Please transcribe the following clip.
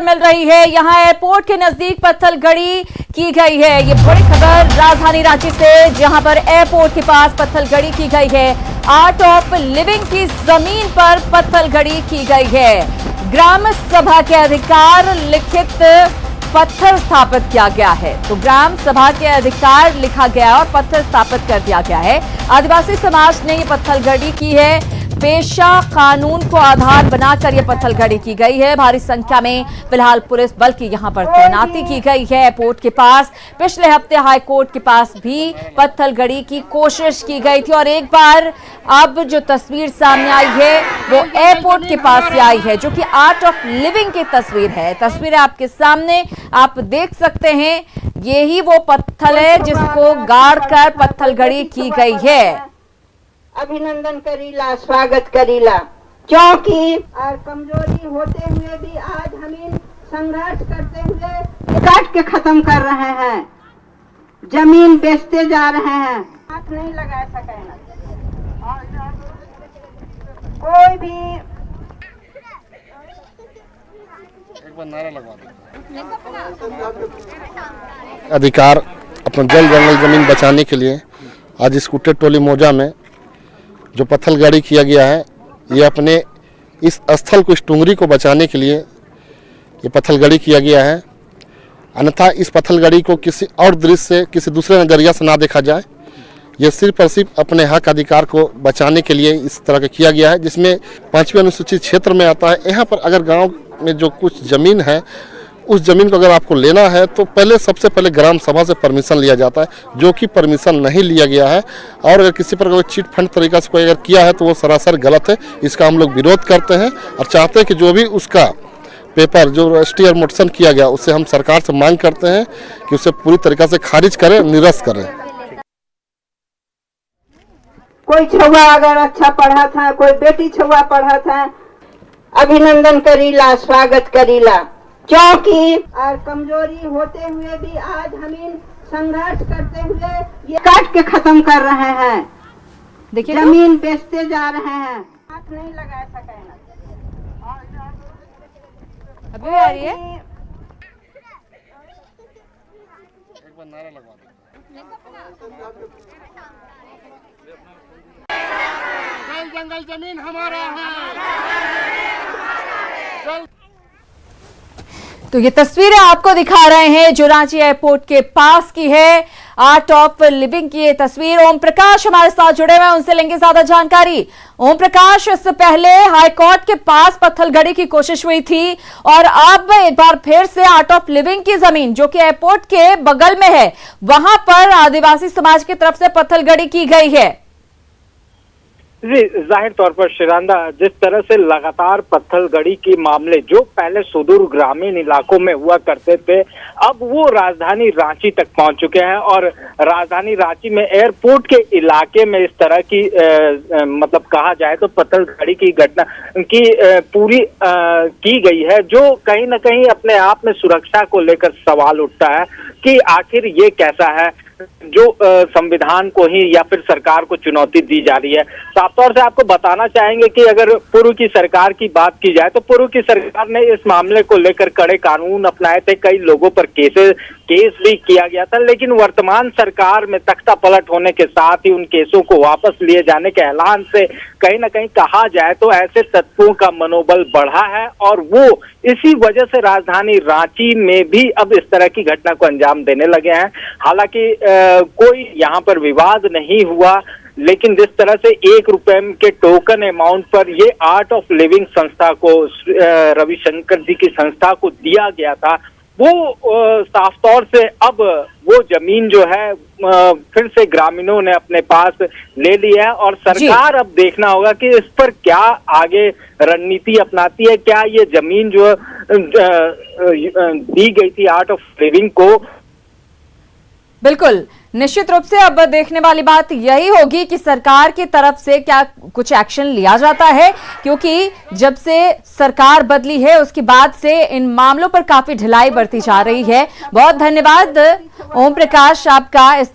मिल रही है। यहां एयरपोर्ट के नजदीक पत्थलगड़ी की गई है। ये बड़ी खबर राजधानी रांची से, जहां पर एयरपोर्ट के पास पत्थलगड़ी की गई है। आर्ट ऑफ लिविंग की जमीन पर पत्थलगड़ी की गई है। ग्राम सभा के अधिकार लिखित पत्थर स्थापित किया गया है। तो ग्राम सभा के अधिकार लिखा गया और पत्थर स्थापित कर दिया गया है। आदिवासी समाज ने ये पत्थलगड़ी की है। पेशा कानून को आधार बनाकर यह पत्थलगड़ी की गई है। भारी संख्या में फिलहाल पुलिस बल की यहां पर तैनाती की गई है। एयरपोर्ट के पास पिछले हफ्ते हाई कोर्ट के पास भी पत्थलगड़ी की कोशिश की गई थी और एक बार अब जो तस्वीर सामने आई है वो एयरपोर्ट के पास से आई है, जो कि आर्ट ऑफ लिविंग की तस्वीर है। तस्वीर आपके सामने आप देख सकते हैं। यही वो पत्थर है जिसको गाड़ कर पत्थलगड़ी की गई है। अभिनंदन करीला, स्वागत करीला, क्योंकि और कमजोरी होते हुए भी आज हम संघर्ष करते हुए काट के खत्म कर रहे हैं। जमीन बेचते जा रहे हैं, हाथ नहीं लगा सके कोई भी। एक बार नारा लगवा दो। अधिकार अपना जल जंगल जमीन बचाने के लिए आज स्कूटर टोली मौजा में जो पत्थलगड़ी किया गया है, ये अपने इस स्थल को, इस टुंगरी को बचाने के लिए ये पत्थलगड़ी किया गया है। अन्यथा इस पत्थलगड़ी को किसी और दृश्य से, किसी दूसरे नज़रिया से ना देखा जाए। ये सिर्फ और सिर्फ अपने हक अधिकार को बचाने के लिए इस तरह का किया गया है, जिसमें 5वीं अनुसूचित क्षेत्र में आता है। यहाँ पर अगर गाँव में जो कुछ ज़मीन है, उस ज़मीन को अगर आपको लेना है तो सबसे पहले ग्राम सभा से परमिशन लिया जाता है, जो कि परमिशन नहीं लिया गया है। और अगर किसी पर कोई चिट फंड तरीका से कोई अगर किया है तो वो सरासर गलत है। इसका हम लोग विरोध करते हैं और चाहते हैं कि जो भी उसका पेपर जो रजिस्ट्री और मोशन किया गया, उससे हम सरकार से मांग करते हैं कि उसे पूरी तरीका से खारिज करें, निरस्त करें। कोई छुआ अगर अच्छा पढ़ा था, कोई बेटी छुआ पढ़ा था, अभिनंदन करीला, स्वागत करीला, क्योंकि और कमजोरी होते हुए भी आज हम संघर्ष करते हुए ये काट के खत्म कर रहे हैं। देखिए जमीन बेचते जा रहे हैं, हाथ नहीं लगा सके। अभी आ रही है। एक बार नारा लगवा दो। जल जंगल जमीन हमारा है। तो ये तस्वीरें आपको दिखा रहे हैं जो रांची एयरपोर्ट के पास की है। आर्ट ऑफ लिविंग की ये तस्वीर। ओम प्रकाश हमारे साथ जुड़े हुए हैं, उनसे लेंगे ज्यादा जानकारी। ओम प्रकाश, इससे पहले हाईकोर्ट के पास पत्थलगड़ी की कोशिश हुई थी और अब एक बार फिर से आर्ट ऑफ लिविंग की जमीन, जो कि एयरपोर्ट के बगल में है, वहां पर आदिवासी समाज की तरफ से पत्थलगड़ी की गई है। जी, जाहिर तौर पर शिरांदा, जिस तरह से लगातार पत्थलगड़ी के मामले जो पहले सुदूर ग्रामीण इलाकों में हुआ करते थे, अब वो राजधानी रांची तक पहुंच चुके हैं। और राजधानी रांची में एयरपोर्ट के इलाके में इस तरह की मतलब कहा जाए तो पत्थलगड़ी की घटना की पूरी की गई है, जो कहीं ना कहीं अपने आप में सुरक्षा को लेकर सवाल उठता है कि आखिर ये कैसा है जो संविधान को ही या फिर सरकार को चुनौती दी जा रही है। साफ तौर से आपको बताना चाहेंगे कि अगर पूर्व की सरकार की बात की जाए तो पूर्व की सरकार ने इस मामले को लेकर कड़े कानून अपनाए थे, कई लोगों पर केस भी किया गया था। लेकिन वर्तमान सरकार में तख्ता पलट होने के साथ ही उन केसों को वापस लिए जाने के ऐलान से कहीं ना कहीं कहा जाए तो ऐसे तत्वों का मनोबल बढ़ा है और वो इसी वजह से राजधानी रांची में भी अब इस तरह की घटना को अंजाम देने लगे हैं। हालांकि कोई यहाँ पर विवाद नहीं हुआ, लेकिन जिस तरह से 1 रुपए के टोकन अमाउंट पर ये आर्ट ऑफ लिविंग संस्था को, रविशंकर जी की संस्था को दिया गया था, वो साफ तौर से अब वो जमीन जो है फिर से ग्रामीणों ने अपने पास ले ली है। और सरकार अब देखना होगा कि इस पर क्या आगे रणनीति अपनाती है। क्या ये जमीन जो दी गई थी आर्ट ऑफ लिविंग को, बिल्कुल निश्चित रूप से अब देखने वाली बात यही होगी कि सरकार की तरफ से क्या कुछ एक्शन लिया जाता है, क्योंकि जब से सरकार बदली है उसके बाद से इन मामलों पर काफी ढिलाई बरती जा रही है। बहुत धन्यवाद ओम प्रकाश आपका इस